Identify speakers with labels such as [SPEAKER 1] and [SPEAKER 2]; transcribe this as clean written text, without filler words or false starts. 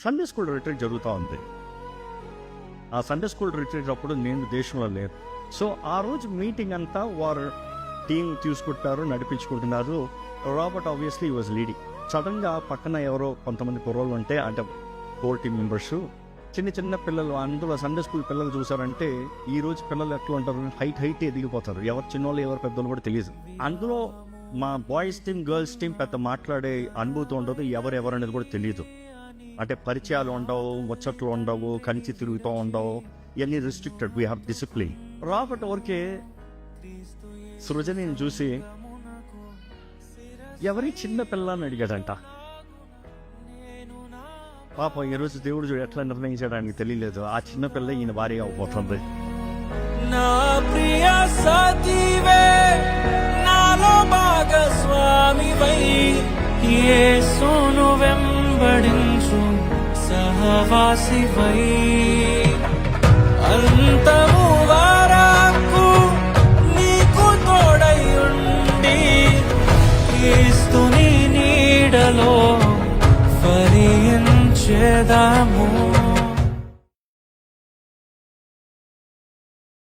[SPEAKER 1] Sunday school retreat జరుగుతూ ఉంది. ఆ సండే స్కూల్ రిట్రీట్ అప్పుడు నేను దేశంలో లేదు. సో ఆ రోజు మీటింగ్ అంతా వారు టీం తీసుకుంటారు, నడిపించుకుంటున్నారు. Robert obviously was leading. సడన్గా పక్కన ఎవరో కొంతమంది కుర్రోళ్ళు ఉంటే, అంటే 4 టీం మెంబర్స్, చిన్న చిన్న పిల్లలు, అందులో సండే స్కూల్ పిల్లలు చూసారంటే ఈ రోజు పిల్లలు ఎట్లా ఉంటారు, హైట్ ఎదిగిపోతారు. ఎవరు చిన్నోళ్ళు ఎవరు పెద్దోళ్ళు కూడా తెలియదు. అందులో మా బాయ్స్ టీం గర్ల్స్ టీం పెద్ద మాట్లాడే అనుభూతి ఉండదు, ఎవరెవరు అనేది కూడా తెలియదు. అంటే పరిచయాలు ఉండవు, ముచ్చట్లు ఉండవు, కంచి తిరుగుతూ ఉండవు, ఇవన్నీ restricted. We have discipline. Robert ఊరికే సృజనిని చూసి ఎవరి చిన్న పిల్ల అని అడిగాడంట. పాపం ఈరోజు దేవుడు చూడు ఎట్లా నిర్ణయించడానికి తెలియలేదు, ఆ చిన్న పిల్ల ఈయన భార్య అవబోతుంది.
[SPEAKER 2] నా ప్రియ సతీవే, నాలో భాగస్వామివై, యేసును వెంబడించు సహవాసివై, అంతము వరకు నీకు తోడై ఉండి, క్రీస్తుని నీడలో ఫలించెదము.